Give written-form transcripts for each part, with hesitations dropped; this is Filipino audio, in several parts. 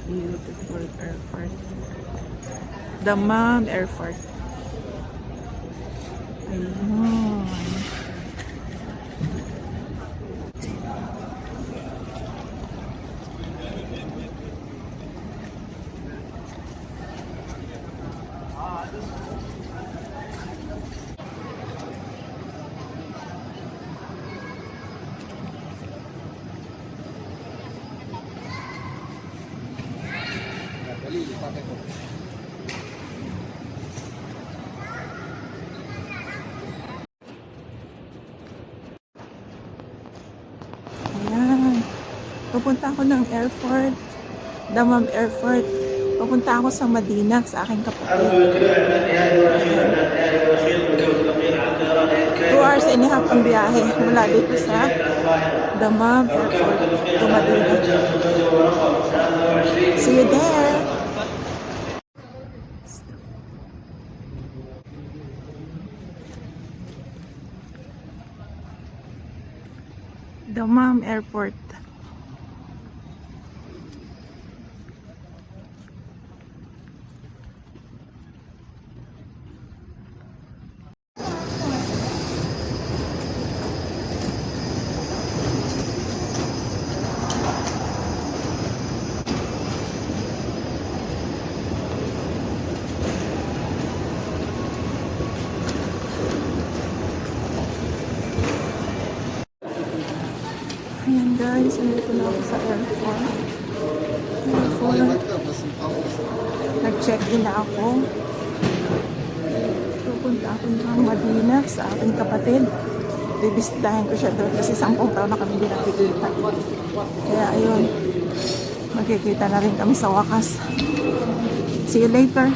Beautiful airport. Damam Airport. Ayun. Ayan. Pupunta ako ng airport. Damam Airport. Pupunta ako sa Madina sa aking kapatid. 2 hours and a half ang biyahe mula dito sa Damam Airport to Madina. See you there! Damam Airport. Ayan guys, nandito na ako sa airport. Nag-check-in na ako. Pupunta ako ng Madina sa aking kapatid. Bibisitahin ko siya doon kasi 10 taon na kami hindi nakikita. Kaya ayun, magkikita na rin kami sa wakas. See you later.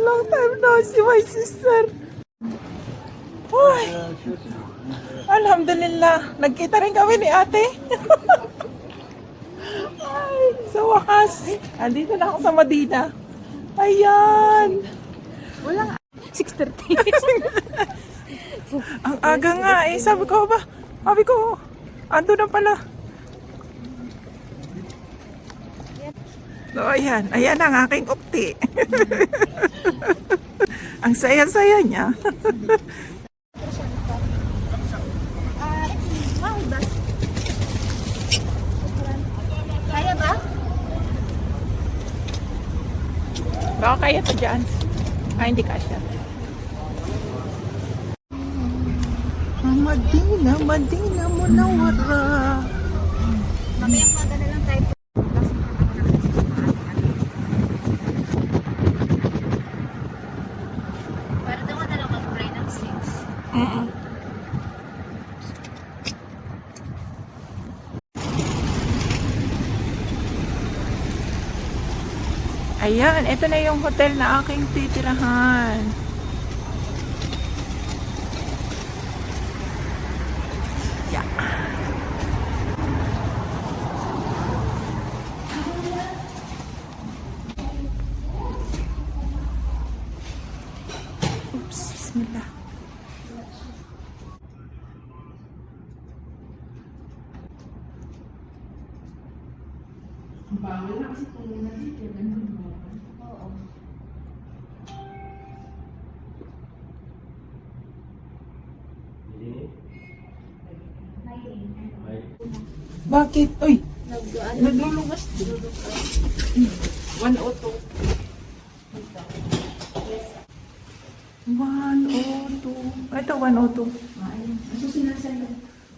Long time no see my sister. Uy, alhamdulillah, nagkita rin kami ni ate. Ay, sa wakas, andito na ako sa Madina. Ayan. Walang 6:30. Ang aga nga eh, sabi ko, ando na pala. So, ayan ang aking ukti. Ang saya-saya niya. Kaya ba? Baka kaya to dyan. Hindi kasya. Madina, Madina Munawwara. Mamayang maga na lang tayo. Para daw na lang mag-pray ng 6. Ayan, ito na yung hotel na aking titirahan. Yeah. Oops, bismillah. Oo. Bakit? Uy, Nag-ano? naglulumas. 102. 102. Ito, 102.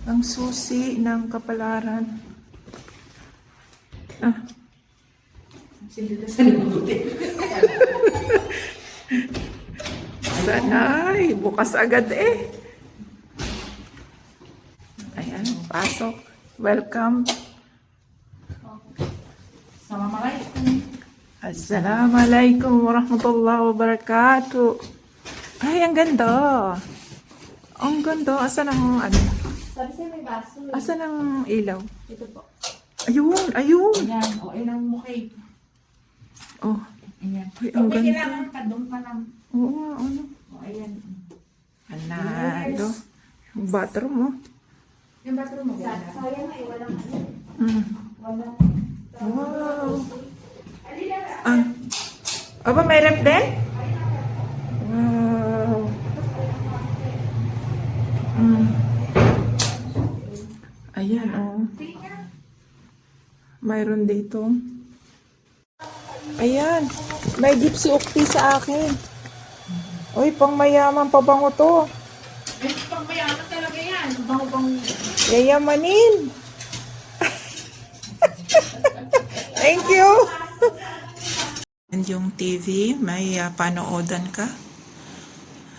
Ang susi ng kapalaran. Ah. Sanay, bukas agad eh. Ayan, pasok. Welcome. Assalamualaikum warahmatullahi wabarakatuh. Ay, ang ganda. Ang ganda. Asan ang ano? Sabi siya may baso. Asan ang ilaw? Ito po. Ayun, ayun. Ayan, o ilang mukhay. Oh, Ayan. Uy, ang May ganda. kailangan ka doon pa lang. oo nga, ano. O ayan. Panalo. Yung bathroom, oh. Yung bathroom mo ganda. Sayang nga eh, walang ano. Mm. Wala. Wow. Ah. Aba, may rep din? Wow. Mm. Ayan, oh. Mayroon dito. Ayan. May gift si Ukti sa akin. Uy, pang mayaman pa bango to. Ay, pagbayaran talaga yan. Bang-bang. Yayamanin. Thank you. And yung TV, may panoodan ka.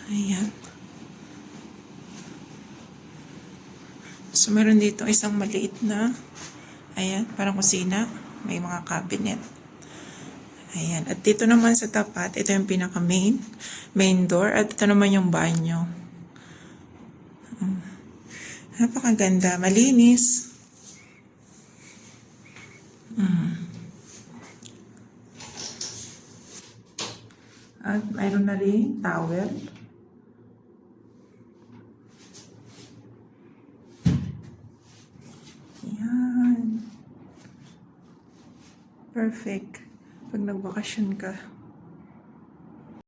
Ayan. So, meron dito isang maliit na, ayan, parang kusina. May mga cabinet. Ayan. At dito naman sa tapat, ito yung pinaka main door. At ito naman yung banyo. Napakaganda. Malinis. At mayroon na rin towel. Yan. Perfect. Pag nagbakasyon ka.